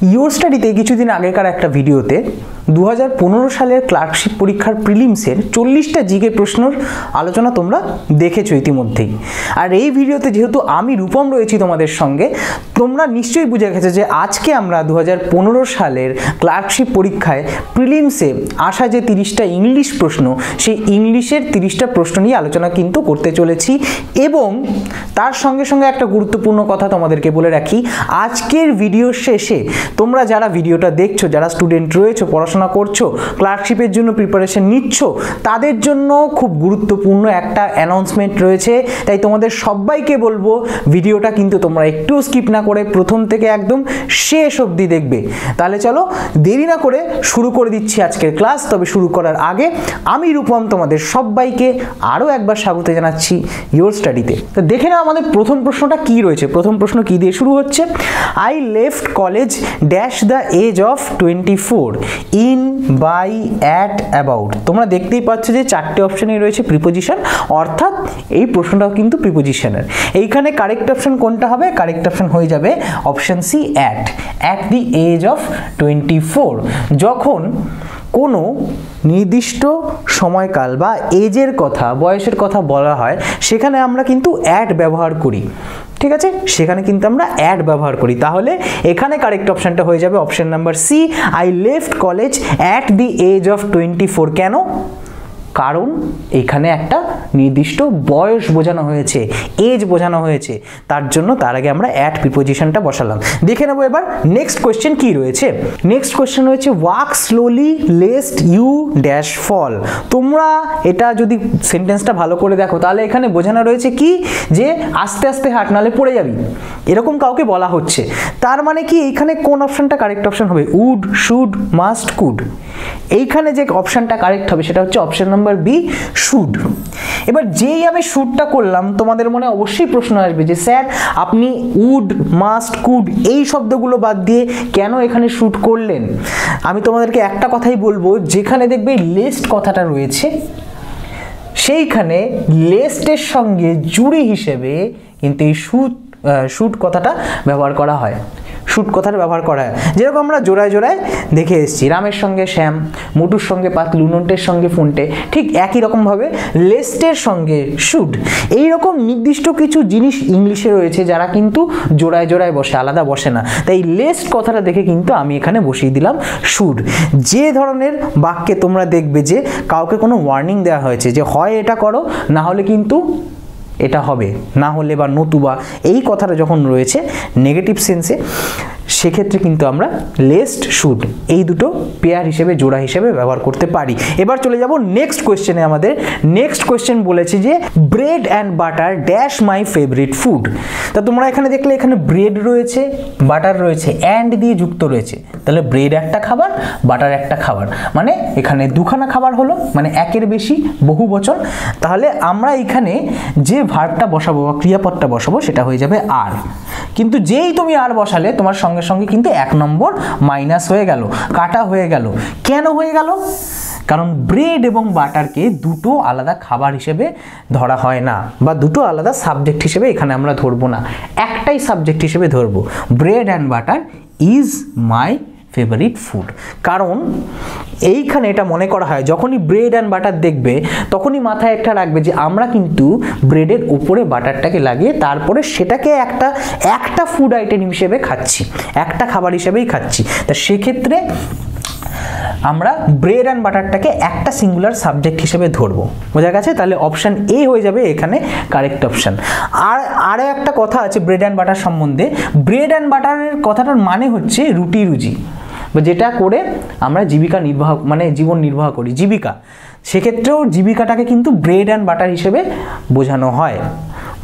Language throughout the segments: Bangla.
ইয়োর স্টাডিতে কিছুদিন আগেকার একটা ভিডিওতে 2015 সালের ক্লার্কশিপ পরীক্ষার প্রিলিমসের 40টা জিকে প্রশ্নের আলোচনা তোমরা দেখেছো ইতিমধ্যেই। আর এই ভিডিওতে যেহেতু আমি রূপম রয়েছি তোমাদের সঙ্গে, তোমরা নিশ্চয়ই বুঝে গেছো যে আজকে আমরা 2015 সালের ক্লার্কশিপ পরীক্ষায় প্রিলিমসে আসা যে 30টা ইংলিশ প্রশ্ন, সেই ইংলিশের 30টা প্রশ্ন নিয়ে আলোচনা কিন্তু করতে চলেছি। এবং তার সঙ্গে সঙ্গে একটা গুরুত্বপূর্ণ কথা তোমাদেরকে বলে রাখি, আজকের ভিডিওর শেষে তোমরা যারা ভিডিওটা দেখছো, যারা স্টুডেন্ট রয়েছো, পড়াশোনা করছো, ক্লার্কশিপের জন্য প্রিপারেশন নিচ্ছ, তাদের জন্য খুব গুরুত্বপূর্ণ একটা অ্যানাউন্সমেন্ট রয়েছে। তাই তোমাদের সবাইকে বলবো ভিডিওটা কিন্তু তোমরা একটু স্কিপ না করে প্রথম থেকে একদম শেষ অবধি দেখবে। তাহলে চলো দেরি না করে শুরু করে দিচ্ছি আজকের ক্লাস। তবে শুরু করার আগে আমি রূপম তোমাদের সবাইকে আরও একবার স্বাগত জানাচ্ছি ইয়োর স্টাডিতে। তো দেখে নাও আমাদের প্রথম প্রশ্নটা কি রয়েছে। প্রথম প্রশ্ন কি দিয়ে শুরু হচ্ছে? I left college dash the age of 24 in, by, at, about. তোমরা দেখতেই পাচ্ছ যে চারটে অপশানেই রয়েছে প্রিপোজিশন, অর্থাৎ এই প্রশ্নটাও কিন্তু প্রিপোজিশনের। এইখানে কারেক্ট অপশন কোনটা হবে? কারেক্ট অপশন হয়ে যাবে option C, at the age of 24। যখন কোনো নির্দিষ্ট সময়কাল বা এজের কথা, বয়সের কথা বলা হয়, সেখানে আমরা কিন্তু অ্যাট ব্যবহার করি। ঠিক আছে, সেখানে কিন্তু আমরা অ্যাট ব্যবহার করি। তাহলে এখানে কারেক্ট অপশানটা হয়ে যাবে option number C, I left college at the age of 24। কেন? কারণ এখানে একটা নির্দিষ্ট বয়স বোঝানো হয়েছে, এজ বোঝানো হয়েছে, তার জন্য তার আগে আমরা অ্যাট প্রিপোজিশনটা বসালাম। দেখে নেবো এবার নেক্সট কোয়েশ্চেন কি রয়েছে। নেক্সট কোয়েশ্চেন রয়েছে walk slowly lest you dash fall. তোমরা এটা যদি সেন্টেন্সটা ভালো করে দেখো তাহলে এখানে বোঝানো রয়েছে কি, যে আস্তে আস্তে হাঁট নাহলে পড়ে যাবি, এরকম কাউকে বলা হচ্ছে। তার মানে কি এইখানে কোন অপশনটা কারেক্ট অপশন হবে? Would, should, must, could. এইখানে যে অপশনটা কারেক্ট হবে সেটা হচ্ছে অপশন নাম্বার বি, শুড। এবার যেই আমি শুডটা করলাম, তোমাদের মনে অবশ্যই প্রশ্ন আসবে যে স্যার আপনি উড, মাস্ট, কুড এই শব্দগুলো বাদ দিয়ে কেন এখানে শুড করলেন? আমি তোমাদেরকে একটা কথাই বলবো, যেখানে দেখবে লেস্ট কথাটা রয়েছে সেইখানে লেস্টের সঙ্গে জুড়ি হিসেবে কিন্তু এই শুড কথাটা ব্যবহার করা হয়। শুট কথাটা ব্যবহার করা হয়, যেরকম আমরা জোড়ায় জোড়ায় দেখে এসেছি, রামের সঙ্গে শ্যাম, মোটুর সঙ্গে পাতলু, নন্টের সঙ্গে ফোনটে। ঠিক একই রকমভাবে লেস্টের সঙ্গে শুড। এইরকম নির্দিষ্ট কিছু জিনিস ইংলিশে রয়েছে যারা কিন্তু জোড়ায় জোড়ায় বসে, আলাদা বসে না। তাই লেস্ট কথাটা দেখে কিন্তু আমি এখানে বসিয়ে দিলাম শুড। যে ধরনের বাক্যে তোমরা দেখবে যে কাউকে কোনো ওয়ার্নিং দেওয়া হয়েছে যে হয় এটা করো, না হলে কিন্তু এটা হবে, না হলে বা নতুবা, এই কথাটা যখন রয়েছে নেগেটিভ সেন্সে, সেক্ষেত্রে কিন্তু আমরা লেস্ট, শুড এই দুটো পেয়ার হিসেবে, জোড়া হিসেবে ব্যবহার করতে পারি। এবার চলে যাব নেক্সট কোয়েশ্চেনে। আমাদের নেক্সট কোয়েশ্চেন বলেছে যে bread and butter dash my favourite food. তা তোমরা এখানে দেখলে এখানে ব্রেড রয়েছে, বাটার রয়েছে, অ্যান্ড দিয়ে যুক্ত রয়েছে। তাহলে ব্রেড একটা খাবার, বাটার একটা খাবার, মানে এখানে দুখানা খাবার হলো, মানে একের বেশি বহু বচন। তাহলে আমরা এখানে যে ভার্বটা বসাবো বা ক্রিয়াপদটা বসাবো সেটা হয়ে যাবে আর। কিন্তু যেই তুমি আর বসালে তোমার সঙ্গে সঙ্গে কিন্তু 1 নম্বর মাইনাস হয়ে গেল, কাটা হয়ে গেল। কেন হয়ে গেল? কারণ ব্রেড এবং বাটারকে দুটো আলাদা খাবার হিসেবে ধরা হয় না, বা দুটো আলাদা সাবজেক্ট হিসেবে এখানে আমরা ধরবো না, একটাই সাবজেক্ট হিসেবে ধরবো। Bread and butter is my favourite food. কারণ এইখানে এটা মনে করা হয়, যখনই ব্রেড অ্যান্ড বাটার দেখবে তখনই মাথায় একটা রাখবে যে আমরা কিন্তু ব্রেডের উপরে বাটারটাকে লাগিয়ে তারপরে সেটাকে একটা ফুড আইটেম হিসেবে খাচ্ছি, একটা খাবার হিসেবেই খাচ্ছি। তা সেক্ষেত্রে আমরা ব্রেড অ্যান্ড বাটারটাকে একটা সিঙ্গুলার সাবজেক্ট হিসেবে ধরবো। বোঝা গেছে? তাহলে অপশান এ হয়ে যাবে এখানে কারেক্ট অপশান। আরও একটা কথা আছে ব্রেড অ্যান্ড বাটার সম্বন্ধে। ব্রেড অ্যান্ড বাটারের কথাটার মানে হচ্ছে রুটি রুজি, বা যেটা করে আমরা জীবিকা নির্বাহ, মানে জীবন নির্বাহ করি, জীবিকা। সেক্ষেত্রেও জীবিকাটাকে কিন্তু ব্রেড অ্যান্ড বাটার হিসেবে বোঝানো হয়।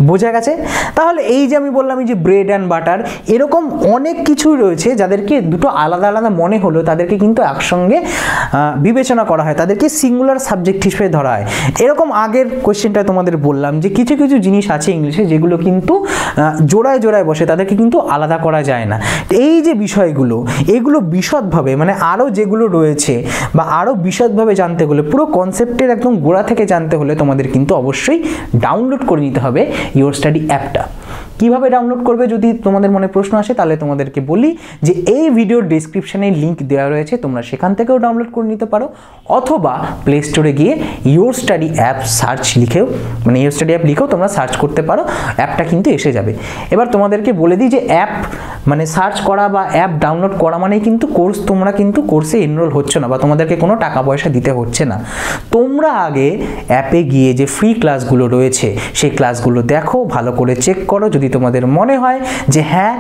বোঝা গেছে? তাহলে এই যে আমি বললাম এই যে ব্রেড অ্যান্ড বাটার, এরকম অনেক কিছুই রয়েছে যাদেরকে দুটো আলাদা আলাদা মনে হলো, তাদেরকে কিন্তু একসঙ্গে বিবেচনা করা হয়, তাদেরকে সিঙ্গুলার সাবজেক্ট হিসেবে ধরা হয়। এরকম আগের কোয়েশ্চেনটা তোমাদের বললাম যে কিছু কিছু জিনিস আছে ইংলিশে যেগুলো কিন্তু জোড়ায় জোড়ায় বসে, তাদেরকে কিন্তু আলাদা করা যায় না। এই যে বিষয়গুলো, এগুলো বিশদভাবে, মানে আরও যেগুলো রয়েছে বা আরও বিশদভাবে জানতে হলে, পুরো কনসেপ্টের একদম গোড়া থেকে জানতে হলে তোমাদের কিন্তু অবশ্যই ডাউনলোড করে নিতে হবে ইওর স্টাডি অ্যাপটা। কিভাবে ডাউনলোড করবে যদি তোমাদের মনে প্রশ্ন আসে, তাহলে তোমাদেরকে বলি যে এই ভিডিওর ডেসক্রিপশনে লিঙ্ক দেওয়া রয়েছে, তোমরা সেখান থেকেও ডাউনলোড করে নিতে পারো, অথবা প্লে স্টোরে গিয়ে ইওর স্টাডি অ্যাপ সার্চ লিখেও, মানে ইওর স্টাডি অ্যাপ লিখেও তোমরা সার্চ করতে পারো, অ্যাপটা কিন্তু এসে যাবে। এবার তোমাদেরকে বলে দিই যে অ্যাপ মানে সার্চ করা বা অ্যাপ ডাউনলোড করা মানেই কিন্তু কোর্স, তোমরা কিন্তু কোর্সে এনরোল হচ্ছে না বা তোমাদেরকে কোনো টাকা পয়সা দিতে হচ্ছে না। তোমরা আগে অ্যাপে গিয়ে যে ফ্রি ক্লাসগুলো রয়েছে সেই ক্লাসগুলো দেখো, ভালো করে চেক করো। যদি তোমাদের মনে হয় যে হ্যাঁ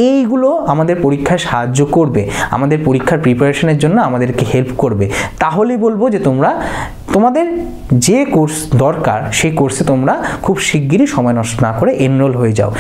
এইগুলো আমাদের পরীক্ষায় সাহায্য করবে, আমাদের পরীক্ষার প্রিপারেশনের জন্য আমাদেরকে হেল্প করবে, তাহলেই বলবো যে তোমরা তোমাদের যে কোর্স দরকার সেই কোর্সে তোমরা খুব শিগগিরই সময় নষ্ট না করে এনরোল হয়ে যাও।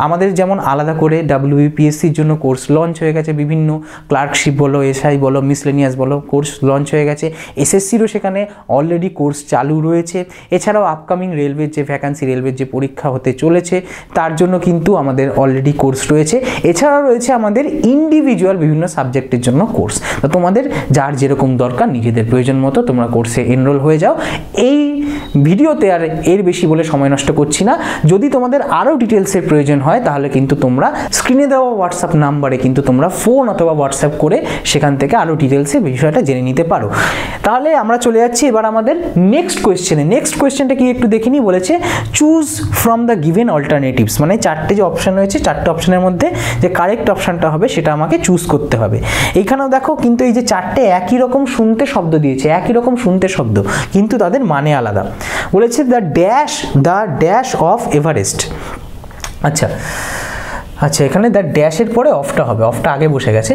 আমাদের যেমন আলাদা করে WBPSCর জন্য কোর্স লঞ্চ হয়ে গেছে, বিভিন্ন ক্লার্কশিপ বলো, এসআই বলো, মিসলেনিয়াস বলো, কোর্স লঞ্চ হয়ে গেছে। SSCরও সেখানে অলরেডি কোর্স চালু রয়েছে। এছাড়াও আপকামিং রেলওয়ের যে ভ্যাকান্সি, রেলওয়ের যে পরীক্ষা হতে চলেছে তার জন্য কিন্তু আমাদের অলরেডি কোর্স রয়েছে। এছাড়াও রয়েছে আমাদের ইন্ডিভিজুয়াল বিভিন্ন সাবজেক্টের জন্য কোর্স। তো তোমাদের যার যেরকম দরকার নিজেদের প্রয়োজন মতো তোমরা কোর্সে এনরোল হয়ে যাও। এই ভিডিওতে আর এর বেশি বলে সময় নষ্ট করছি না। যদি তোমাদের আরও ডিটেলসের প্রয়োজন হয় তাহলে কিন্তু তোমরা স্ক্রিনে দেওয়া হোয়াটসঅ্যাপ নাম্বারে কিন্তু তোমরা ফোন অথবা হোয়াটসঅ্যাপ করে সেখান থেকে আরও ডিটেলসে বিষয়টা জেনে নিতে পারো। তাহলে আমরা চলে যাচ্ছি এবার আমাদের নেক্সট কোয়েশ্চেনে। নেক্সট কোয়েশ্চেনটা কি একটু দেখে নিই। বলেছে choose from the given alternatives, মানে চারটে যে অপশান রয়েছে, চারটে অপশানের মধ্যে যে কারেক্ট অপশানটা হবে সেটা আমাকে চুজ করতে হবে। এইখানেও দেখো কিন্তু এই যে চারটে একই রকম শুনতে শব্দ দিয়েছে, একই রকম শুনতে শব্দ, কিন্তু তাদের মানে আলাদা। বলেছে দ্য ড্যাশ অফ এভারেস্ট। আচ্ছা, এখানে দ্য ড্যাশের পরে অফটা হবে, অফটা আগে বসে গেছে,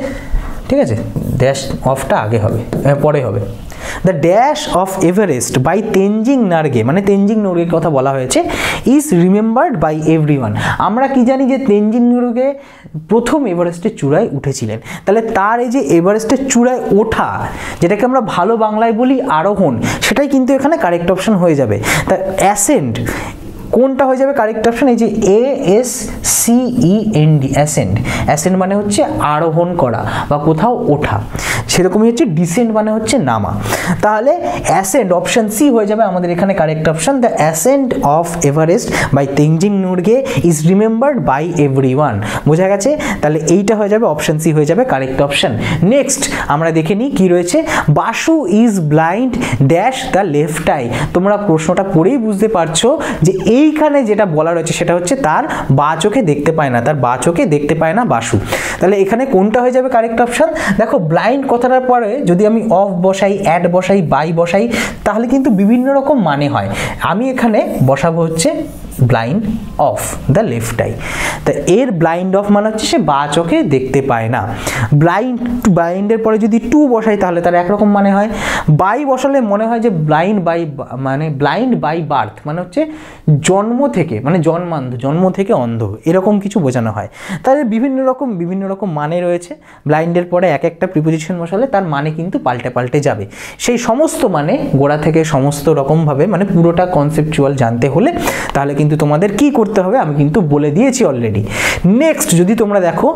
ঠিক আছে, ড্যাশ অফটা আগে হবে, পরে হবে। The dash of Everest by Tenzing Norgay, মানে তেনজিং নরগের কথা বলা হয়েছে, ইজ রিমেম্বার্ড বাই এভরিওয়ান। আমরা কি জানি যে তেনজিং নরগে প্রথম এভারেস্টের চূড়ায় উঠেছিলেন, তাহলে তার এই যে এভারেস্টের চূড়ায় ওঠা, যেটাকে আমরা ভালো বাংলায় বলি আরোহণ, সেটাই কিন্তু এখানে কারেক্ট অপশন হয়ে যাবে। তা অ্যাসেন্ড কোনটা হয়ে যাবে কারেক্ট অপশন? এই যে ASCEND, অ্যাসেন্ড মানে হচ্ছে আরোহণ করা বা কোথাও ওঠা, সেরকমই হচ্ছে ডিসেন্ড মানে হচ্ছে নামা। তাহলে অ্যাসেন্ড অপশন সি হয়ে যাবে আমাদের এখানে correct option. The ascend of Everest by Tenzing Norgay is remembered by everyone. বোঝা গেছে? তাহলে এইটা হয়ে যাবে অপশন সি হয়ে যাবে কারেক্ট অপশন। নেক্সট আমরা দেখে নিই কি রয়েছে। Basu is blind dash the left I. তোমরা প্রশ্নটা পড়েই বুঝতে পারছো যে এইখানে যেটা বলা রয়েছে সেটা হচ্ছে তার বা চোখে দেখতে পায় না, তার বা চোখে দেখতে পায় না বাসু। তাহলে এখানে কোনটা হয়ে যাবে কারেক্ট অপশন? দেখো ব্লাইন্ড কথাটার পরে যদি আমি অফ বসাই, অ্যাড বসাই, বাই বসাই, তাহলে কিন্তু বিভিন্ন রকম মানে হয়। আমি এখানে বসাবো হচ্ছে blind of the left I. তা এর ব্লাইন্ড অফ মানে হচ্ছে সে বা চোখে দেখতে পায় না। ব্লাইন্ডের পরে যদি টু বসাই তাহলে তার একরকম মানে হয়। বাই বসালে মনে হয় যে ব্লাইন্ড বাই বার্থ মানে হচ্ছে জন্ম থেকে, মানে জন্ম থেকে অন্ধ, এরকম কিছু বোঝানো হয়। তাহলে বিভিন্ন রকম মানে রয়েছে। ব্লাইন্ডের পরে এক একটা প্রিপোজিশন বসালে তার মানে কিন্তু পাল্টে যাবে। সেই সমস্ত মানে গোড়া থেকে সমস্ত রকমভাবে মানে পুরোটা কনসেপচুয়াল জানতে হলে তাহলে কিন্তু তোমাদের কি করতে হবে আমি কিন্তু বলে দিয়েছি অলরেডি। নেক্সট যদি তোমরা দেখো,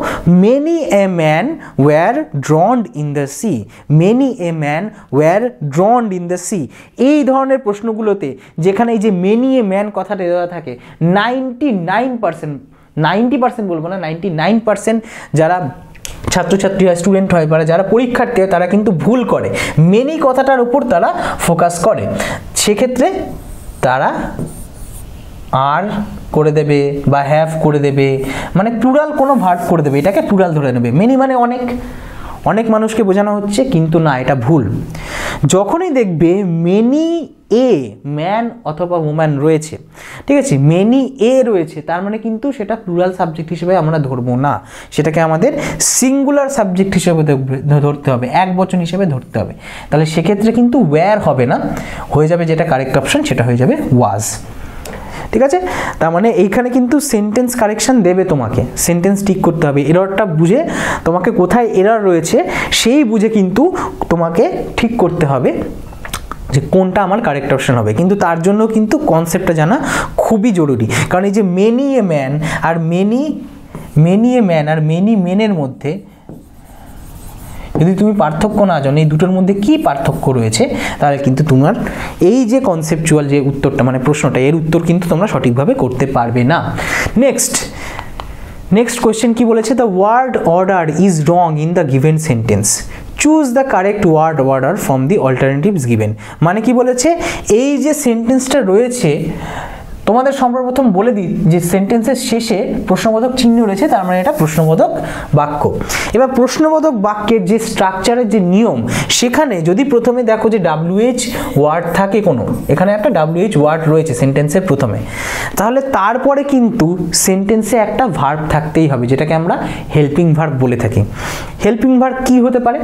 many a man were drowned in the sea, many a man were drowned in the sea, এই ধরনের প্রশ্নগুলোতে যেখানে এই যে মেনি এ ম্যান কথাটা দেওয়া থাকে, 90% বলবো না, 99% যারা ছাত্রছাত্রী হয়, স্টুডেন্ট হয় বা যারা পরীক্ষার্থী হয় তারা কিন্তু ভুল করে, মেনি কথাটার উপর তারা ফোকাস করে। সেক্ষেত্রে তারা আর করে দেবে বা হ্যাভ করে দেবে, মানে প্লুরাল কোনো ভার্ব করে দেবে, এটাকে প্লুরাল ধরে নেবে। মেনি মানে অনেক মানুষকে বোঝানো হচ্ছে, কিন্তু না, এটা ভুল। যখনই দেখবে মেনি এ ম্যান অথবা উম্যান রয়েছে, ঠিক আছে, মেনি এ রয়েছে, তার মানে কিন্তু সেটা প্লুরাল সাবজেক্ট হিসেবে আমরা ধরবো না, সেটাকে আমাদের সিঙ্গুলার সাবজেক্ট হিসেবে ধরতে হবে, এক বচন হিসেবে ধরতে হবে। তাহলে সেক্ষেত্রে কিন্তু ওয়্যার হবে না, হয়ে যাবে যেটা কারেক্ট অপশন সেটা হয়ে যাবে ওয়াজ। ঠিক আছে, তার মানে এইখানে কিন্তু সেন্টেন্স কারেকশন দেবে, তোমাকে সেন্টেন্স ঠিক করতে হবে, এররটা বুঝে তোমাকে কোথায় এরর রয়েছে সেই বুঝে কিন্তু তোমাকে ঠিক করতে হবে যে কোনটা আমার কারেক্ট অপশন হবে। কিন্তু তার জন্য কিন্তু কনসেপ্টটা জানা খুবই জরুরি, কারণ এই যে মেনি এ ম্যান আর মেনি মেনের মধ্যে যদি তুমি পার্থক্য না জানো এই দুটোর মধ্যে কি পার্থক্য রয়েছে, তাহলে কিন্তু তোমার এই যে কনসেপচুয়াল যে উত্তরটা মানে প্রশ্নটা, এর উত্তর কিন্তু তোমরা সঠিকভাবে করতে পারবে না। নেক্সট কোয়েশ্চেন কি বলেছে, the word order is wrong in the given sentence, choose the correct word order from the alternatives given. মানে কি বলেছে, এই যে সেন্টেন্সটা রয়েছে তোমাদের সর্বপ্রথম বলে দিই যে সেন্টেন্সের শেষে প্রশ্নবোধক চিহ্ন রয়েছে, তার মানে এটা প্রশ্নবোধক বাক্য। এবার প্রশ্নবোধক বাক্যের যে স্ট্রাকচারের যে নিয়ম, সেখানে যদি প্রথমে দেখো যে WH ওয়ার্ড থাকে কোনো, এখানে একটা WH ওয়ার্ড রয়েছে সেন্টেন্সের প্রথমে, তাহলে তারপরে কিন্তু সেন্টেন্সে একটা ভার্ব থাকতেই হবে, যেটাকে আমরা হেল্পিং ভার্ব বলে থাকি। হেল্পিং ভার্ব কি হতে পারে,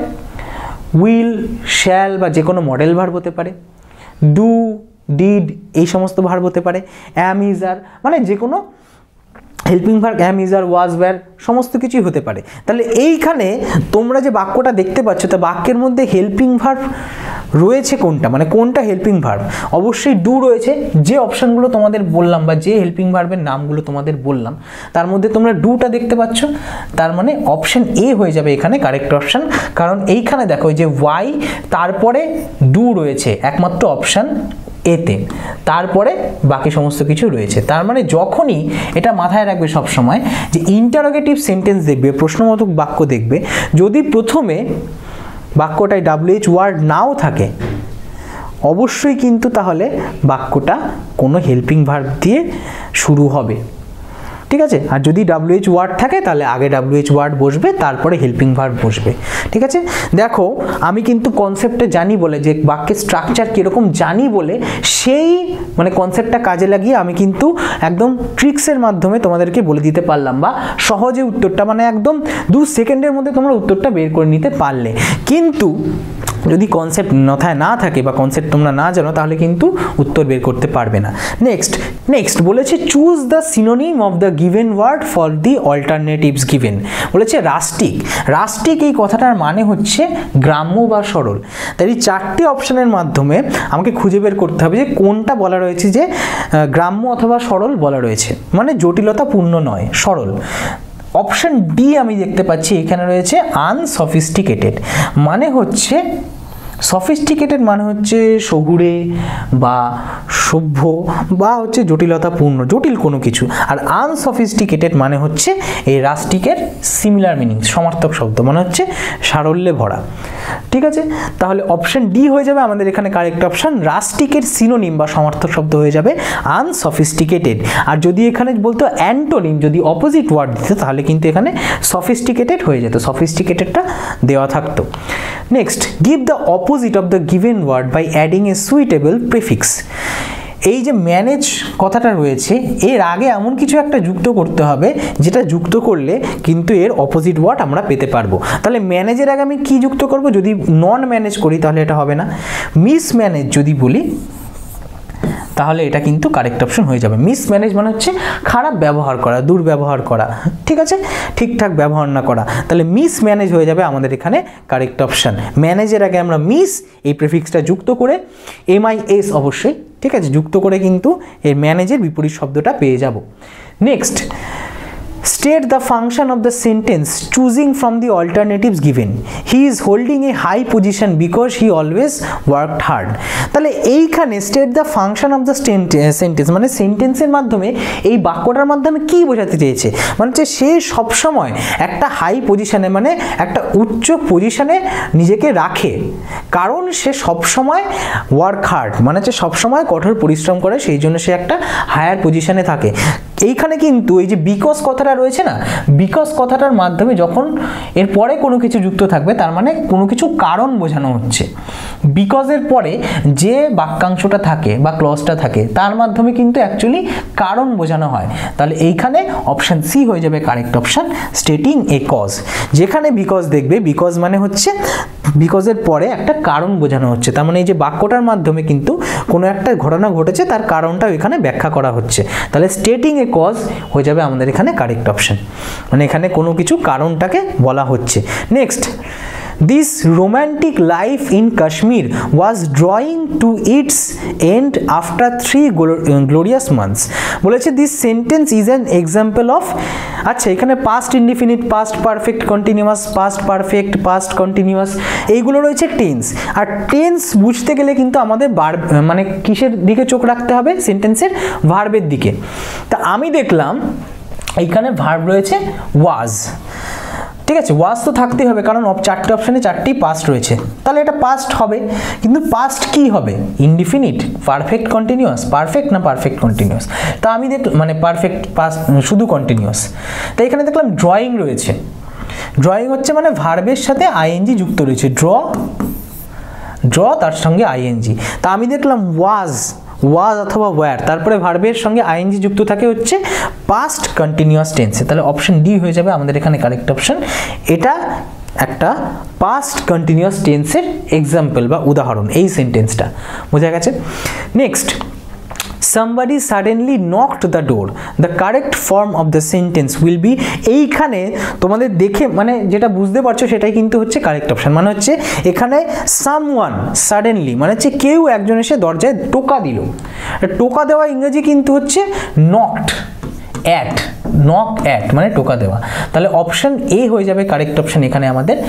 উইল, শ্যাল বা যে কোনো মডেল ভার্ব হতে পারে, ডু, ডিড এই সমস্ত ভার্ব হতে পারে, অ্যাম, ইজ, আর মানে যে কোনো helping verb, am, is, are, was, were সমস্ত কিছুই হতে পারে। তাহলে এইখানে তোমরা যে বাক্যটা দেখতে পাচ্ছ, তা বাক্যের মধ্যে হেল্পিং ভার্ব রয়েছে কোনটা, মানে কোনটা হেল্পিং ভার্ব, অবশ্যই ডু রয়েছে। যে অপশানগুলো তোমাদের বললাম বা যে হেল্পিং ভার্বের নামগুলো তোমাদের বললাম, তার মধ্যে তোমরা ডুটা দেখতে পাচ্ছ, তার মানে অপশান এ হয়ে যাবে এখানে কারেক্ট অপশান। কারণ এইখানে দেখো যে ওয়াই, তারপরে ডু রয়েছে একমাত্র অপশান এতে, তারপরে বাকি সমস্ত কিছু রয়েছে। তার মানে যখনই এটা মাথায় রাখবে সব সময় যে ইন্টারোগেটিভ সেন্টেন্স দেখবে, প্রশ্নবোধক বাক্য দেখবে, যদি প্রথমে বাক্যটায় WH ওয়ার্ড নাও থাকে, অবশ্যই কিন্তু তাহলে বাক্যটা কোনো হেল্পিং ভার্ব দিয়ে শুরু হবে, ঠিক আছে। আর যদি WH ওয়ার্ড থাকে তাহলে আগে WH ওয়ার্ড বসবে, তারপরে হেল্পিং ভার্ব বসবে, ঠিক আছে। দেখো আমি কিন্তু কনসেপ্টটা জানি বলে, যে বাক্যের স্ট্রাকচার কীরকম জানি বলে, সেই মানে কনসেপ্টটা কাজে লাগিয়ে আমি কিন্তু একদম ট্রিক্সের মাধ্যমে তোমাদেরকে বলে দিতে পারলাম, বা সহজে উত্তরটা মানে একদম 2 সেকেন্ডের মধ্যে তোমরা উত্তরটা বের করে নিতে পারলে। কিন্তু যদি কনসেপ্ট মাথায় না থাকে বা কনসেপ্ট তোমরা না জানো, তাহলে কিন্তু উত্তর বের করতে পারবে না। নেক্সট বলেছে choose the synonym of the given word for the alternatives given. বলেছে রাস্টিক এই কথাটার মানে হচ্ছে গ্রাম্য বা সরল। তাই এই 4টি অপশানের মাধ্যমে আমাকে খুঁজে বের করতে হবে যে কোনটা বলা রয়েছে যে গ্রাম্য অথবা সরল বলা রয়েছে, মানে জটিলতাপূর্ণ নয়, সরল। অপশন ডি আমি দেখতে পাচ্ছি এখানে রয়েছে আনসফিস্টিকেটেড, মানে হচ্ছে সফিস্টিকেটেড মানে হচ্ছে শহুরে বা সভ্য বা হচ্ছে জটিলতাপূর্ণ, জটিল কোনো কিছু। আর আনসফিস্টিকেটেড মানে হচ্ছে এই রাস্টিকের সিমিলার মিনিং, সমার্থক শব্দ, মানে হচ্ছে সারল্যে ভরা, ঠিক আছে। তাহলে অপশন ডি হয়ে যাবে আমাদের এখানে কারেক্ট অপশন। রাস্টিকের সিনোনিম বা সমার্থক শব্দ হয়ে যাবে আনসফিস্টিকেটেড। আর যদি এখানে বলতো অ্যান্টোনিম, যদি অপোজিট ওয়ার্ড দিত, তাহলে কিন্তু এখানে সফিস্টিকেটেড হয়ে যেত, সফিস্টিকেটেডটা দেওয়া থাকতো। Next, give the opposite of the given word by adding a suitable prefix. এই যে ম্যানেজ কথাটা রয়েছে, এর আগে এমন কিছু একটা যুক্ত করতে হবে, যেটা যুক্ত করলে কিন্তু এর অপোজিট ওয়ার্ড আমরা পেতে পারবো। তাহলে ম্যানেজের আগে আমি কি যুক্ত করব, যদি নন ম্যানেজ করি তাহলে এটা হবে না। মিসম্যানেজ যদি বলি তাহলে এটা কিন্তু কারেক্ট অপশন হয়ে যাবে। মিসম্যানেজ মানে হচ্ছে খারাপ ব্যবহার করা, দুর্ব্যবহার করা, ঠিক আছে, ঠিকঠাক ব্যবহার না করা। তাহলে মিসম্যানেজ হয়ে যাবে আমাদের এখানে কারেক্ট অপশন। ম্যানেজের আগে আমরা মিস এই প্রিফিক্সটা যুক্ত করে MIS অবশ্যই, ঠিক আছে, যুক্ত করে কিন্তু এর ম্যানেজের বিপরীত শব্দটা পেয়ে যাব। Next, state the function of the sentence choosing from the alternatives given. He is holding a high position because he always worked hard. তাহলে এইখানে state the function of the sentence মানে সেন্টেন্সের মাধ্যমে এই বাক্যটার মাধ্যমে কি বোঝাতে চেয়েছে, মানে হচ্ছে সে সবসময় একটা হাই পজিশনে মানে একটা উচ্চ পজিশনে নিজেকে রাখে, কারণ সে সবসময় ওয়ার্ক হার্ড মানে হচ্ছে সবসময় কঠোর পরিশ্রম করে, সেই জন্য সে একটা হায়ার পজিশনে থাকে। এইখানে কিন্তু এই যে বিকজ কথাটা রয়েছে না, বিকজ কথাটার মাধ্যমে যখন এর পরে কোনো কিছু যুক্ত থাকবে, তার মানে কোনো কিছু কারণ বোঝানো হচ্ছে। বিকজের পরে যে বাক্যাংশটা থাকে বা ক্লজটা থাকে, তার মাধ্যমে কিন্তু অ্যাকচুয়ালি কারণ বোঝানো হয়। তাহলে এইখানে অপশান সি হয়ে যাবে কারেক্ট অপশান, স্টেটিং এ কজ। যেখানে বিকজ দেখবে, বিকজ মানে হচ্ছে বিকজের পরে একটা কারণ বোঝানো হচ্ছে, তার মানে এই যে বাক্যটার মাধ্যমে কিন্তু কোনো একটা ঘটনা ঘটেছে, তার কারণটা এখানে ব্যাখ্যা করা হচ্ছে। তাহলে স্টেটিং এ কজ হয়ে যাবে আমাদের এখানে কারেক্ট অপশন, মানে এখানে কোনো কিছু কারণটাকে বলা হচ্ছে। Next, This romantic life in Kashmir was drawing to its end after 3 glorious months. বলেছে this sentence is an example of, আচ্ছা এখানে past indefinite, past perfect continuous, past perfect, past continuous এইগুলো রয়েছে টেন্স। আর টেন্স বুঝতে গেলে কিন্তু আমাদের মানে কিসের দিকে চোখ রাখতে হবে? সেন্টেন্সের ভার্বের দিকে। তা আমি দেখলাম এইখানে ভার্ব রয়েছে ওয়াজ, ঠিক আছে, ওয়াজ তো থাকতেই হবে কারণ চারটে অপশানে চারটেই পাস্ট রয়েছে, তাহলে এটা পাস্ট হবে। কিন্তু পাস্ট কি হবে? ইনডিফিনিট, পারফেক্ট কন্টিনিউয়াস, পারফেক্ট না পারফেক্ট কন্টিনিউয়াস? তা আমি মানে পারফেক্ট পাস্ট শুধু কন্টিনিউয়াস। তাই এখানে দেখলাম ড্রয়িং রয়েছে, ড্রয়িং হচ্ছে মানে ভার্বের সাথে আইএনজি যুক্ত রয়েছে, ড্র তার সঙ্গে আইএনজি। তা আমি দেখলাম ওয়াজ অথবা ওয়্যার, তারপরে ভার্বের সঙ্গে আইএনজি যুক্ত থাকে হচ্ছে পাস্ট কন্টিনিউয়াস টেন্সে, তাহলে অপশন ডি হয়ে যাবে আমাদের এখানে কারেক্ট অপশন। এটা একটা পাস্ট কন্টিনিউয়াস টেন্সের এক্সাম্পল বা উদাহরণ এই সেন্টেন্সটা, বোঝা গেছে? Next, somebody suddenly knocked the door, the correct form of the sentence will be, এইখানে তোমাদের দেখে মানে যেটা বুঝতে পারছো সেটাই কিন্তু হচ্ছে কারেক্ট অপশন। মানে হচ্ছে এখানে someone suddenly মানে হচ্ছে কেউ একজন এসে দরজায় টোকা দিল, টোকা দেওয়া ইংরেজি কিন্তু হচ্ছে knocked at, knock at মানে টোকা দেওয়া, তাহলে অপশন এ হয়ে যাবে কারেক্ট অপশন এখানে আমাদের।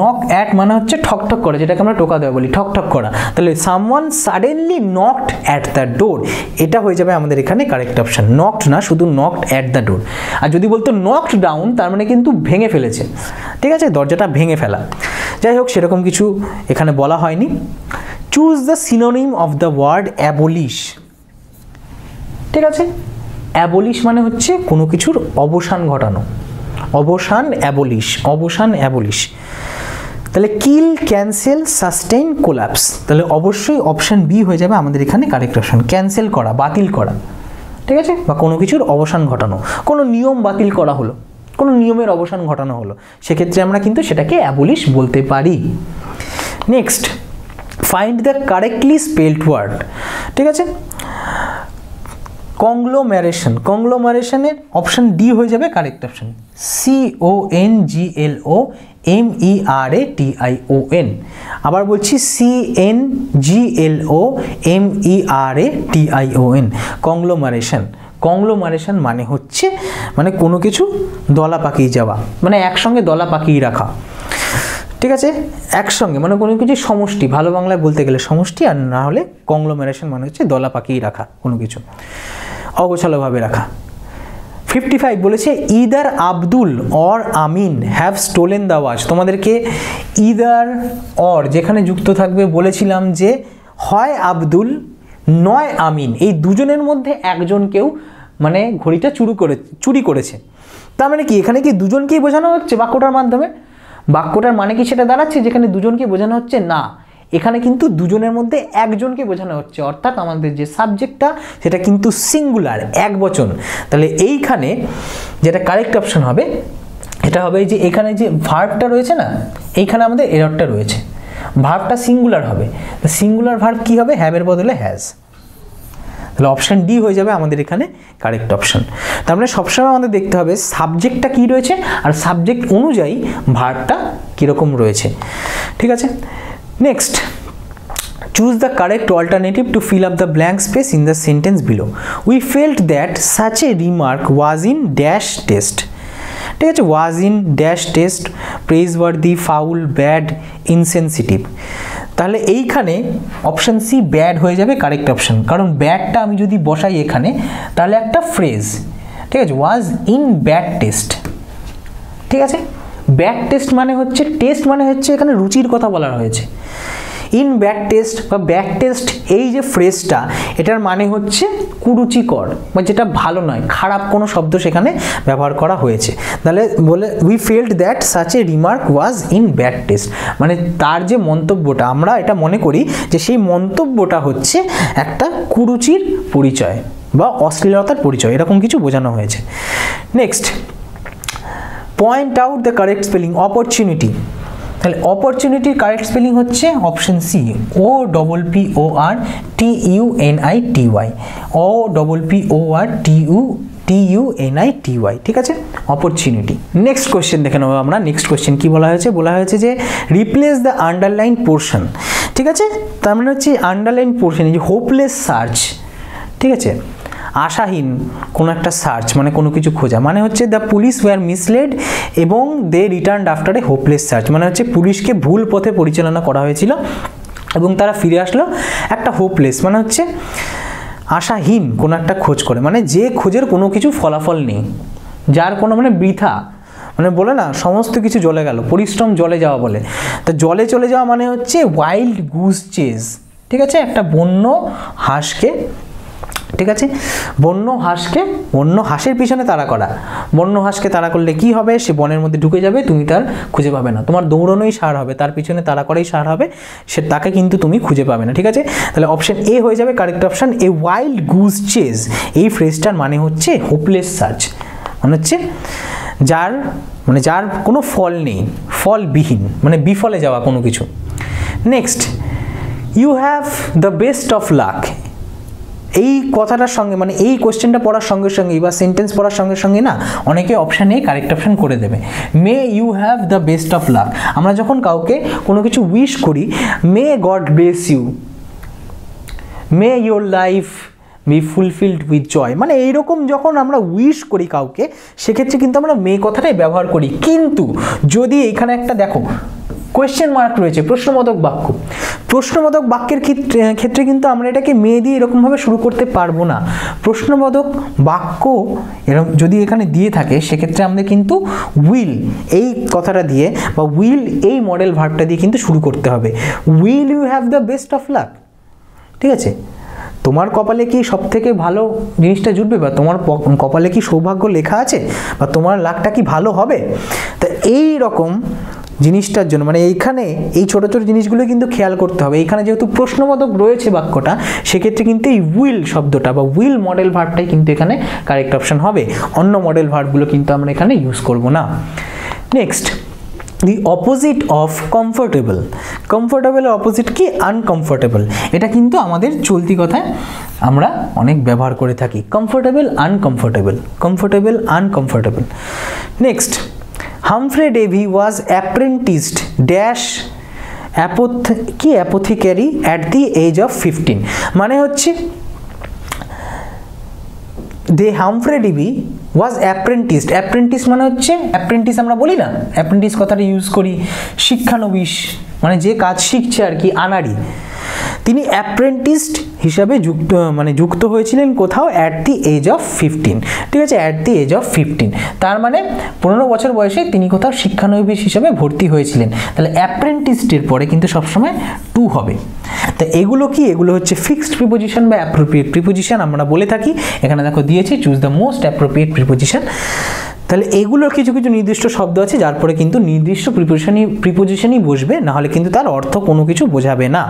নক অ্যাট মানে হচ্ছে ঠক ঠক করে, যেটাকে আমরা টোকা দেওয়া বলি, ঠক ঠক করা, তাহলে someone suddenly knocked at the door, এটা হয়ে যাবে আমাদের এখানে কারেক্ট অপশন। নকড না, শুধু নকড অ্যাট দ্য ডোর। আর যদি বলতো নকড ডাউন, তার মানে কিন্তু ভেঙে ফেলেছে, ঠিক আছে, দরজাটা ভেঙে ফেলা। যাই হোক, সেরকম কিছু এখানে বলা হয়নি। Choose the synonym of the word abolish, ঠিক আছে, অ্যাবলিশ মানে হচ্ছে কোনো কিছুর অবসান ঘটানো, অবসান অ্যাবলিশ, অবসান অ্যাবলিশ। তাহলে কিল, ক্যান্সেল, সাস্টেইন, কোলাপস, তাহলে অবশ্যই অপশন বি হয়ে যাবে আমাদের এখানে কারেক্ট অপশন। ক্যান্সেল করা, বাতিল করা, ঠিক আছে, বা কোনো কিছুর অবসান ঘটানো, কোনো নিয়ম বাতিল করা হলো, কোনো নিয়মের অবসান ঘটানো হলো, সেক্ষেত্রে আমরা কিন্তু সেটাকে অ্যাবলিশ বলতে পারি। Next, find the correctly spelled word, ঠিক আছে, কংগ্লোমারেশন, কংগ্লোমারেশনের অপশন ডি হয়ে যাবে কারেক্ট অপশন। CONGLOMERATION, আবার বলছি CNGLOMERATION, কংগ্লোমারেশন। কংগ্লোমারেশন মানে হচ্ছে মানে কোনো কিছু দলা পাকিয়ে যাওয়া, মানে একসঙ্গে দলা পাকিয়ে রাখা, ঠিক আছে, একসঙ্গে মানে কোনো কিছু সমষ্টি, ভালো বাংলায় বলতে গেলে সমষ্টি, আর না হলে কংগ্লোমারেশন মানে হচ্ছে দলা পাকিয়ে রাখা, কোনো কিছু অগোছালোভাবে রাখা। 55 বলেছে either Abdul or Amin have stolen the watch. তোমাদেরকে ইদার অর যেখানে যুক্ত থাকবে বলেছিলাম যে হয় আব্দুল নয় আমিন, এই দুজনের মধ্যে একজন কেউ মানে ঘড়িটা চুরি করেছে। তার মানে কি এখানে কি দুজনকেই বোঝানো হচ্ছে বাক্যটার মাধ্যমে? বাক্যটার মানে কি সেটা দাঁড়াচ্ছে যেখানে দুজনকে বোঝানো হচ্ছে? না, এখানে কিন্তু দুজনের মধ্যে একজনকে বোঝানো হচ্ছে, অর্থাৎ আমাদের যে সাবজেক্টটা সেটা কিন্তু সিঙ্গুলার, এক বচন। তাহলে এইখানে যেটা কারেক্ট অপশন হবে এটা হবে যে এখানে যে ভার্বটা রয়েছে না, এইখানে আমাদের এররটা রয়েছে, ভার্বটা সিঙ্গুলার হবে, সিঙ্গুলার ভার্ব কি হবে? হ্যাভের বদলে হ্যাজ, তাহলে অপশন ডি হয়ে যাবে আমাদের এখানে কারেক্ট অপশন। তার মানে সবসময় আমাদের দেখতে হবে সাবজেক্টটা কি রয়েছে আর সাবজেক্ট অনুযায়ী ভার্বটা কীরকম রয়েছে, ঠিক আছে। Next, choose the correct alternative to fill up the blank space in the sentence below. We felt that such a remark was in dash test, ঠিক আছে, was in dash test, praiseworthy, foul, bad, insensitive। তাহলে এইখানে অপশন সি ব্যাড হয়ে যাবে কারেক্ট অপশন, কারণ ব্যাডটা আমি যদি বসাই এখানে তাহলে একটা ফ্রেজ, ঠিক আছে, was in bad test, ঠিক আছে। ব্যাড টেস্ট মানে হচ্ছে, টেস্ট মানে হচ্ছে এখানে রুচির কথা বলা হয়েছে। ইন ব্যাড টেস্ট বা ব্যাড টেস্ট এই যে ফ্রেজটা, এটার মানে হচ্ছে কুরুচিকর বা যেটা ভালো নয়, খারাপ কোনো শব্দ সেখানে ব্যবহার করা হয়েছে। তাহলে বলে we felt that such a remark was in bad test, মানে তার যে মন্তব্যটা, আমরা এটা মনে করি যে সেই মন্তব্যটা হচ্ছে একটা কুরুচির পরিচয় বা অশ্লীলতার পরিচয়, এরকম কিছু বোঝানো হয়েছে। Next, point out the correct spelling, opportunity. তাহলে অপরচুনিটির কারেক্ট স্পেলিং হচ্ছে option C, OPPORTUNITY, OPPORTUNITY। TUNITY, ঠিক আছে, অপরচুনিটি। নেক্সট কোয়েশ্চেন দেখে নেবো আমরা। নেক্সট কোয়েশ্চেন কি বলা হয়েছে যে রিপ্লেস দ্য আন্ডারলাইন পোর্শন, ঠিক আছে। তার মানে হচ্ছে আন্ডারলাইন পোর্শন, এই যে হোপলেস সার্চ, ঠিক আছে, আশাহীন কোনো একটা সার্চ মানে কোনো কিছু খোঁজা, মানে হচ্ছে দ্য পুলিশ ওয়্যার মিসলেড এবং they returned after a hopeless search, মানে হচ্ছে পুলিশকে ভুল পথে পরিচালনা করা হয়েছিল এবং তারা ফিরে আসলো একটা হোপলেস, মানে হচ্ছে আশাহীন কোনো একটা খোঁজ করে, মানে যে খোঁজের কোনো কিছু ফলাফল নেই, যার কোনো মানে বৃথা, মানে বলে না সমস্ত কিছু জলে গেল, পরিশ্রম জলে যাওয়া বলে। তো জলে চলে যাওয়া মানে হচ্ছে ওয়াইল্ড গুজ চেজ, ঠিক আছে, একটা বন্য হাঁসকে, ঠিক আছে, বন্য হাঁসের পিছনে তাড়া করা। বন্য হাঁসকে তাড়া করলে কি হবে, সে বনের মধ্যে ঢুকে যাবে, তুমি তার খুঁজে পাবে না, তোমার দৌড়ানোই সার হবে, তার পিছনে তাড়া করাই সার হবে, সে তাকে কিন্তু তুমি খুঁজে পাবে না, ঠিক আছে। তাহলে অপশন এ হয়ে যাবে correct option. A wild goose chase, এই ফ্রেজটার মানে হচ্ছে হোপলেস সার্চ, মানে হচ্ছে যার কোনো ফল নেই, ফলবিহীন, মানে বিফলে যাওয়া কোনো কিছু। Next, you have the best of luck, এই কথাটার সঙ্গে মানে এই কোশ্চেনটা পড়ার সঙ্গে সঙ্গে বা সেন্টেন্স পড়ার সঙ্গে সঙ্গে না অনেকে অপশান এ কারেক্ট অপশান করে দেবে। May you have the best of luck, আমরা যখন কাউকে কোনো কিছু উইশ করি, may God bless you, may your life be fulfilled with joy, মানে এইরকম যখন আমরা উইশ করি কাউকে, সেক্ষেত্রে কিন্তু আমরা মে কথাটাই ব্যবহার করি। কিন্তু যদি এখানে একটা দেখো কোয়েশ্চেন মার্ক রয়েছে, প্রশ্নবোধক বাক্য, প্রশ্নবোধক বাক্যের ক্ষেত্রে কিন্তু আমরা এটাকে মে দিয়ে এরকমভাবে শুরু করতে পারবো না। প্রশ্নবোধক বাক্য এরকম যদি এখানে দিয়ে থাকে, সেক্ষেত্রে আমাদের কিন্তু উইল এই কথাটা দিয়ে বা উইল এই মডেল ভার্বটা দিয়ে কিন্তু শুরু করতে হবে। Will you have the best of luck, ঠিক আছে, তোমার কপালে কি সব থেকে ভালো জিনিসটা জুটবে, বা তোমার কপালে কি সৌভাগ্য লেখা আছে, বা তোমার লাকটা কি ভালো হবে। তা এই রকম জিনিসটার জন্য মানে এইখানে এই ছোটো ছোটো জিনিসগুলো কিন্তু খেয়াল করতে হবে। এইখানে যেহেতু প্রশ্নবোধক রয়েছে বাক্যটা, সেক্ষেত্রে কিন্তু এই উইল শব্দটা বা উইল মডেল ভার্বটাই কিন্তু এখানে কারেক্ট অপশন হবে, অন্য মডেল ভার্বগুলো কিন্তু আমরা এখানে ইউজ করব না। Next, the opposite of comfortable, কমফোর্টেবলের অপোজিট কি, আনকমফোর্টেবল, এটা কিন্তু আমাদের চলতি কথায় আমরা অনেক ব্যবহার করে থাকি, comfortable uncomfortable, comfortable uncomfortable. Next, Humphry Davy was apprenticed dash apothecary at the age of 15, মানে হচ্ছে Humphry Davy was apprenticed, apprentice মানে হচ্ছে অ্যাপ্রেন্টিস আমরা বলি না, অ্যাপ্রেন্টিস কথাটা ইউজ করি, শিক্ষানবিশ মানে যে কাজ শিখছে আর কি, আনাড়ি। তিনি অ্যাপ্রেন্টিসড হিসাবে যুক্ত হয়েছিলেন কোথাও, অ্যাট দি এজ অফ 15, ঠিক আছে, অ্যাট দি এজ অফ 15, তার মানে 15 বছর বয়সে তিনি কোথাও শিক্ষানবিশ হিসাবে ভর্তি হয়েছিলেন। তাহলে অ্যাপ্রেন্টিসডের পরে কিন্তু সবসময় টু হবে। তা এগুলো কি, এগুলো হচ্ছে ফিক্সড প্রিপোজিশন বা অ্যাপ্রোপ্রিয়েট প্রিপোজিশন আমরা বলে থাকি। এখানে দেখো দিয়েছে choose the most appropriate preposition. তাহলে এগুলোর কিছু কিছু নির্দিষ্ট শব্দ আছে যার পরে কিন্তু নির্দিষ্ট প্রিপোজিশনই বসবে, নাহলে কিন্তু তার অর্থ কোনো কিছু বোঝাবে না।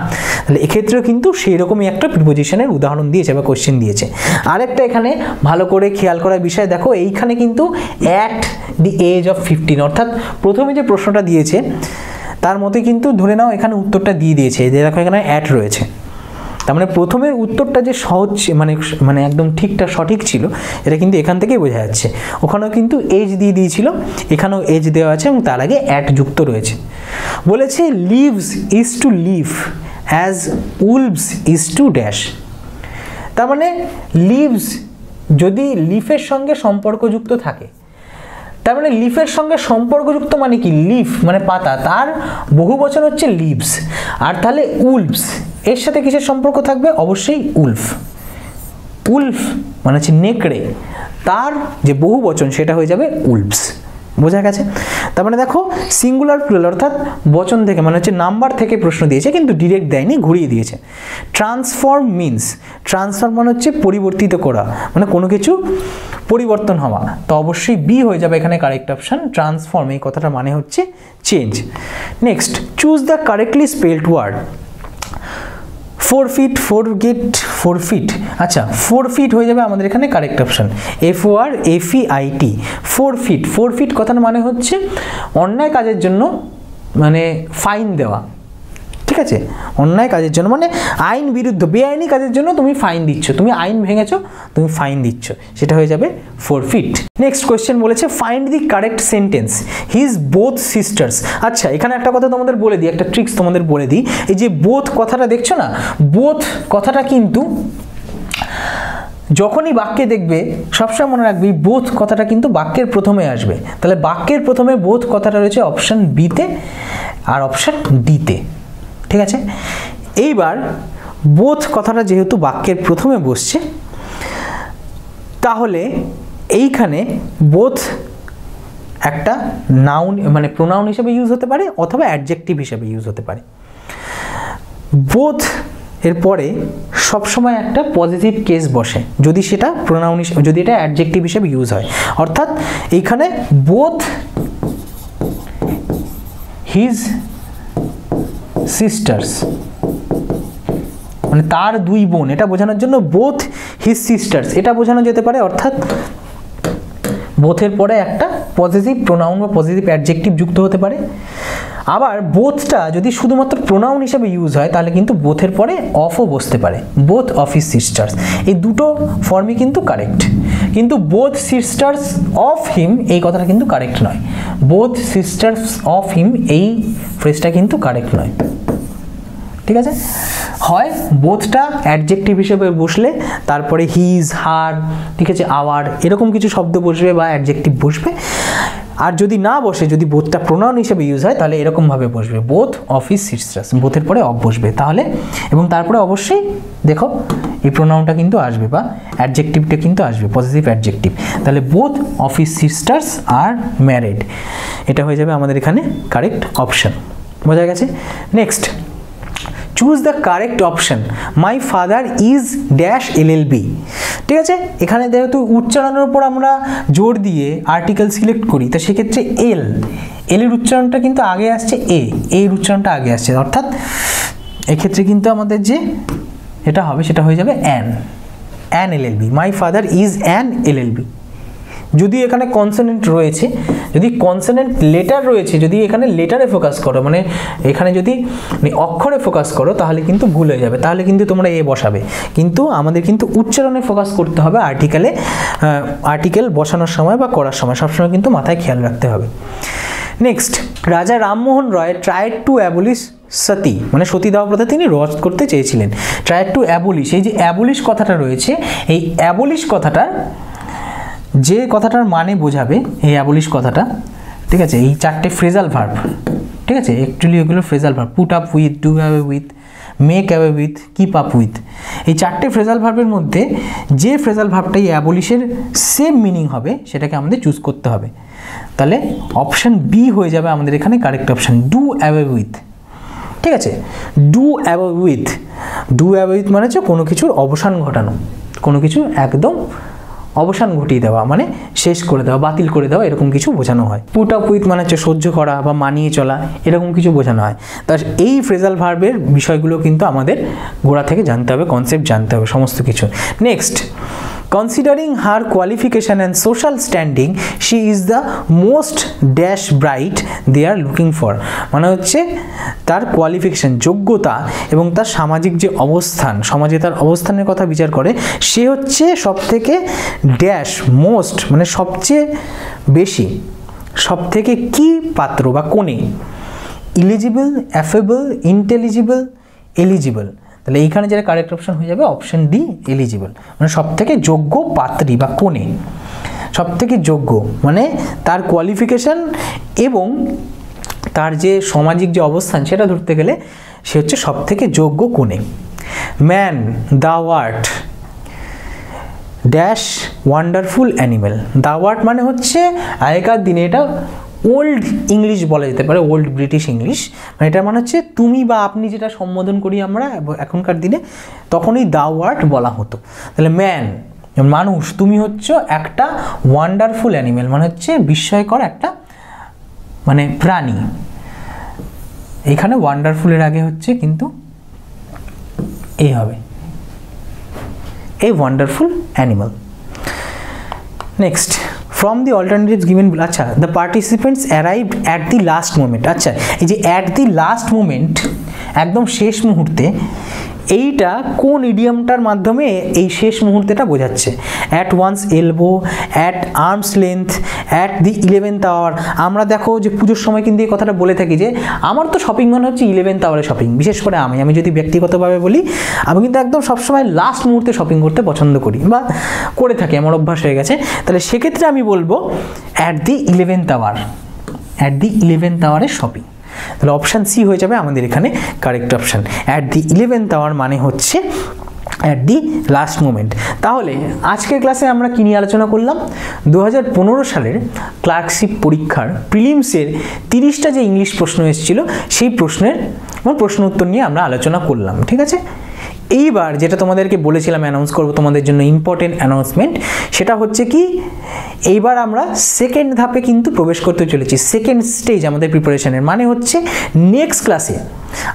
তাহলে এক্ষেত্রেও কিন্তু সেই রকমই একটা প্রিপোজিশনের উদাহরণ দিয়েছে বা কোশ্চেন দিয়েছে। আরেকটা এখানে ভালো করে খেয়াল করার বিষয় দেখো, এইখানে কিন্তু অ্যাট দি এজ অফ 15, অর্থাৎ প্রথমে যে প্রশ্নটা দিয়েছে তার মতোই কিন্তু ধরে নাও এখানে উত্তরটা দিয়ে দিয়েছে, যে দেখো এখানে অ্যাট রয়েছে, তার মানে প্রথমের উত্তরটা যে সহজ মানে একদম ঠিকঠাক সঠিক ছিল, এটা কিন্তু এখান থেকেই বোঝা যাচ্ছে। ওখানেও কিন্তু এজ দিয়ে দিয়েছিল, এখানেও এজ দেওয়া আছে এবং তার আগে অ্যাট যুক্ত রয়েছে। বলেছে leaves is to leave as wolves is to dash, তার মানে লিভস যদি লিফের সঙ্গে সম্পর্কযুক্ত থাকে, তার মানে লিফের সঙ্গে সম্পর্কযুক্ত মানে কি, লিফ মানে পাতা, তার বহু বচন হচ্ছে লিভস। আর তাহলে উলভস এর সাথে কিসের সম্পর্ক থাকবে, অবশ্যই উলফ। উলফ মানে হচ্ছে নেকড়ে, তার যে বহু বচন সেটা হয়ে যাবে উলভস। বোঝা গেছে? তার মানে দেখো সিঙ্গুলার প্লুরাল অর্থাৎ বচন থেকে মানে হচ্ছে নাম্বার থেকে প্রশ্ন দিয়েছে, কিন্তু ডিরেক্ট দেয়নি, ঘুরিয়ে দিয়েছে। ট্রান্সফর্ম মিনস, ট্রান্সফর্ম মানে হচ্ছে পরিবর্তিত করা, মানে কোনো কিছু পরিবর্তন হওয়া, তো অবশ্যই বি হয়ে যাবে এখানে কারেক্ট অপশন। ট্রান্সফর্ম এই কথাটা মানে হচ্ছে change. Next, choose the correctly spelled word. Forfeit, forget, forfeit, আচ্ছা ফোরফিট হয়ে যাবে আমাদের এখানে correct option, FORFEIT, forfeit. Forfeit কথার মানে হচ্ছে অন্যায় কাজের জন্য মানে ফাইন দেওয়া, ঠিক আছে, অন্যায় কাজের জন্য মানে আইন বিরুদ্ধ বেআইনি কাজের জন্য তুমি ফাইন দিচ্ছ, তুমি আইন ভেঙেছো, তুমি ফাইন দিচ্ছ, সেটা হয়ে যাবে ফরফিট। নেক্সট কোয়েশ্চেন বলেছে find the correct sentence his both sisters. আচ্ছা, এখানে একটা কথা তোমাদের বলে দিই, একটা ট্রিক্স তোমাদের বলে দিই। এই যে বোথ কথাটা দেখছো না, বোথ কথাটা কিন্তু যখনই বাক্যে দেখবে সবসময় মনে রাখবি বোথ কথাটা কিন্তু বাক্যের প্রথমে আসবে। তাহলে বাক্যের প্রথমে বোথ কথাটা রয়েছে অপশান বিতে আর অপশান ডিতে, ঠিক আছে। এইবার বোথ কথাটা যেহেতু বাক্যের প্রথমে বসছে, তাহলে এইখানে বোথ একটা নাউন মানে প্রোনাউন হিসেবে ইউজ হতে পারে অথবা অ্যাডজেক্টিভ হিসেবে ইউজ হতে পারে। বোথ এর পরে সবসময় একটা পজিটিভ কেস বসে যদি সেটা প্রোনাউন হিসেবে, যদি এটা অ্যাডজেক্টিভ হিসেবে ইউজ হয়। অর্থাৎ এইখানে বোথ হিজ সিস্টার্স মানে তার দুই বোন, এটা বোঝানোর জন্য বোথ হিজ সিস্টার্স এটা বোঝানো যেতে পারে। অর্থাৎ বোথের পরে একটা পজিটিভ প্রোনাউন বা পজিটিভ অ্যাডজেক্টিভ যুক্ত হতে পারে। আবার বোথটা যদি শুধুমাত্র প্রোনাউন হিসেবে ইউজ হয় তাহলে কিন্তু বোথের পরে অফও বসতে পারে, বোথ অফ হিজ সিস্টার্স। এই দুটো ফর্মই কিন্তু কারেক্ট, কিন্তু বোথ সিস্টার্স অফ হিম এই কথাটা কিন্তু কারেক্ট নয়। বোথ সিস্টার্স অফ হিম এই ফ্রেজটা কিন্তু কারেক্ট নয়, ঠিক আছে। হয় বোথটা অ্যাডজেক্টিভ হিসেবে বসলে তারপরে হিজ, হার, ঠিক আছে, আওয়ার এরকম কিছু শব্দ বসবে বা অ্যাডজেক্টিভ বসবে। আর যদি না বসে, যদি বোথটা প্রোনাউন হিসেবে ইউজ হয় তাহলে এরকমভাবে বসবে বোথ অফ হিজ সিস্টার্স, বোথের পরে অফ বসবে তাহলে, এবং তারপরে অবশ্যই দেখো এই প্রোনাউনটা কিন্তু আসবে বা অ্যাডজেক্টিভটা কিন্তু আসবে, পজিটিভ অ্যাডজেক্টিভ। তাহলে both of his sisters R married, এটা হয়ে যাবে আমাদের এখানে কারেক্ট অপশন। বোঝা গেছে? Next, choose the correct option my father is dash LLB। ঠিক আছে, এখানে যেহেতু উচ্চারণের উপর আমরা জোর দিয়ে আর্টিকেল সিলেক্ট করি, তো সেক্ষেত্রে এল এর উচ্চারণটা কিন্তু আগে আসছে, এর উচ্চারণটা আগে আসছে, অর্থাৎ এক্ষেত্রে কিন্তু আমাদের যে এটা হবে সেটা হয়ে যাবে an LLB। My father is an LLB। যদি এখানে কনসোনেন্ট রয়েছে, যদি কনসোনেন্ট লেটার রয়েছে, যদি এখানে লেটারে ফোকাস করো, মানে এখানে যদি অক্ষরে ফোকাস করো তাহলে কিন্তু ভুল হয়ে যাবে, তাহলে কিন্তু তোমরা এ বসাবে। কিন্তু আমাদের কিন্তু উচ্চারণে ফোকাস করতে হবে, আর্টিকেল বসানোর সময় বা করার সময় সবসময় কিন্তু মাথায় খেয়াল রাখতে হবে। নেক্সট, রাজা রামমোহন রয় ট্রাইড টু অ্যাবলিশ সতী, মানে সতীদাহ প্রথা তিনি রদ করতে চেয়েছিলেন। ট্রাইড টু অ্যাবলিশ, এই যে অ্যাবলিশ কথাটা রয়েছে, এই অ্যাবলিশ কথাটা যে কথাটার মানে বোঝাবে এই অ্যাবলিশ কথাটা, ঠিক আছে, এই চারটে ফ্রেজাল ভার্ব, ঠিক আছে, অ্যাকচুয়ালি এগুলো phrasal verb, put up with, do away with, make away with, keep up with. এই চারটে ফ্রেজাল ভার্বের মধ্যে যে ফ্রেজাল ভার্বটাই অ্যাবলিশের সেম মিনিং হবে সেটাকে আমাদের চুজ করতে হবে। তাহলে অপশান বি হয়ে যাবে আমাদের এখানে correct option, do away with. ঠিক আছে, do away with, do away with মানে হচ্ছে কোনো কিছুর অবসান ঘটানো, কোনো কিছু একদম অবসান ঘটিয়ে দেওয়া, মানে শেষ করে দেওয়া, বাতিল করে দেওয়া, এরকম কিছু বোঝানো হয়। পুট আপ উইথ মানে হচ্ছে সহ্য করা বা মানিয়ে চলা, এরকম কিছু বোঝানো হয়। তার এই ফ্রেজাল ভার্বের বিষয়গুলো কিন্তু আমাদের গোড়া থেকে জানতে হবে, কনসেপ্ট জানতে হবে সমস্ত কিছু। Next, considering her qualification and social standing she is the most dash bright they are looking for, মানে হচ্ছে তার কোয়ালিফিকেশন, যোগ্যতা এবং তার সামাজিক যে অবস্থান, সমাজে তার অবস্থানের কথা বিচার করে, সে হচ্ছে সবথেকে ড্যাশ মোস্ট মানে সবচেয়ে বেশি, সবথেকে কি পাত্র বা কোনে, ইলিজিবল, অ্যাফেবল, ইন্টেলিজিবল, এলিজিবল। তাহলে এইখানে যেটা কারেক্ট অপশন হয়ে যাবে অপশন ডি, এলিজিবল, মানে সবথেকে যোগ্য পাত্রী বা কোনে, সবথেকে যোগ্য মানে তার কোয়ালিফিকেশন এবং তার যে সামাজিক যে অবস্থান সেটা ধরতে গেলে সে হচ্ছে সবথেকে যোগ্য কোনে। Man the wart dash wonderful animal. The wart মানে হচ্ছে আগেকার দিনে এটা ওল্ড ইংলিশ বলা যেতে পারে, ওল্ড ব্রিটিশ ইংলিশ, মানে এটা মানে হচ্ছে তুমি বা আপনি যেটা সম্বোধন করি আমরা এখনকার দিনে, তখনই দ্য ওয়ার্ড বলা হতো। তাহলে ম্যান মানুষ, তুমি হচ্ছে একটা ওয়ান্ডারফুল অ্যানিমেল মানে হচ্ছে বিস্ময়কর একটা মানে প্রাণী। এখানে ওয়ান্ডারফুলের আগে হচ্ছে কিন্তু এই হবে, এই wonderful animal. Next, from the alternatives given, আচ্ছা, the participants arrived at the last moment. আচ্ছা, এই যে অ্যাট দি লাস্ট মোমেন্ট একদম শেষ মুহূর্তে, এইটা কোন ইডিয়ামটার মাধ্যমে এই শেষ মুহূর্তেটা বোঝাচ্ছে? At one's elbow, at arm's length, at the 11th hour. আমরা দেখো যে পুজোর সময় কিন্তু এই কথাটা বলে থাকি যে আমার তো শপিং মনে হচ্ছে 11th আওয়ারে শপিং। বিশেষ করে আমি যদি ব্যক্তিগতভাবে বলি, আমি কিন্তু একদম সবসময় লাস্ট মুহূর্তে শপিং করতে পছন্দ করি বা করে থাকি, আমার অভ্যাস হয়ে গেছে। তাহলে সেক্ষেত্রে আমি বলবো at the 11th hour, at the 11th আওয়ারে শপিং। তাহলে অপশান সি হয়ে যাবে আমাদের এখানে correct option. At the 11th hour মানে হচ্ছে অ্যাট দি লাস্ট মোমেন্ট। তাহলে আজকের ক্লাসে আমরা কী নিয়ে আলোচনা করলাম? 2015 সালের ক্লার্কশিপ পরীক্ষার প্রিলিমসের 30টা যে ইংলিশ প্রশ্ন এসেছিল সেই প্রশ্নের প্রশ্ন উত্তর নিয়ে আমরা আলোচনা করলাম, ঠিক আছে? এইবার যেটা তোমাদেরকে বলেছিলাম অ্যানাউন্স করবো তোমাদের জন্য ইম্পর্টেন্ট অ্যানাউন্সমেন্ট, সেটা হচ্ছে কি, এইবার আমরা সেকেন্ড ধাপে কিন্তু প্রবেশ করতে চলেছি, সেকেন্ড স্টেজ আমাদের প্রিপারেশনের। মানে হচ্ছে নেক্সট ক্লাসে,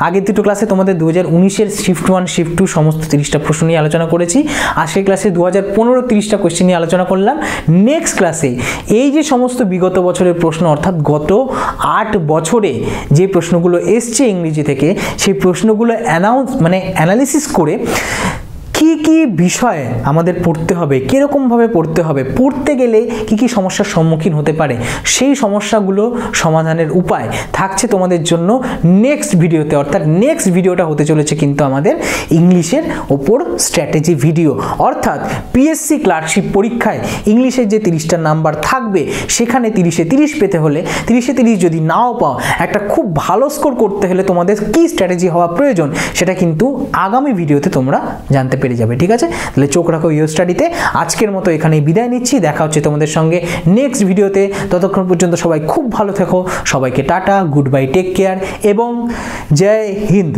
আগের দুটো ক্লাসে তোমাদের 2019-এর শিফট 1 শিফট 2 সমস্ত 30টা প্রশ্ন নিয়ে আলোচনা করেছি। আজকের ক্লাসে 2015 30টা কোয়েশ্চেন নিয়ে আলোচনা করলাম। নেক্সট ক্লাসে এই যে সমস্ত বিগত বছরের প্রশ্ন, অর্থাৎ গত 8 বছরে যে প্রশ্নগুলো এসছে ইংরেজি থেকে, সেই প্রশ্নগুলো অ্যানালিসিস করে কি কি বিষয়ে আমাদের পড়তে হবে, কীরকমভাবে পড়তে হবে, পড়তে গেলে কি কি সমস্যার সম্মুখীন হতে পারে, সেই সমস্যাগুলো সমাধানের উপায় থাকছে তোমাদের জন্য নেক্সট ভিডিওতে। অর্থাৎ নেক্সট ভিডিওটা হতে চলেছে কিন্তু আমাদের ইংলিশের ওপর স্ট্র্যাটেজি ভিডিও। অর্থাৎ পিএসসি ক্লার্কশিপ পরীক্ষায় ইংলিশের যে 30টা নাম্বার থাকবে, সেখানে 30-এ 30 পেতে হলে, 30-এ 30 যদি নাও পাও, একটা খুব ভালো স্কোর করতে হলে তোমাদের কি স্ট্র্যাটেজি হওয়া প্রয়োজন, সেটা কিন্তু আগামী ভিডিওতে তোমরা জানতে পেরে যাবে, ঠিক আছে? তাহলে চোখ রাখো ইউ স্টাডিতে। আজকের মতো এখানেই বিদায় নিচ্ছি, দেখা হচ্ছে তোমাদের সঙ্গে নেক্সট ভিডিওতে। ততক্ষণ পর্যন্ত সবাই খুব ভালো থেকো, সবাইকে টাটা, গুড বাই, টেক কেয়ার এবং জয় হিন্দ।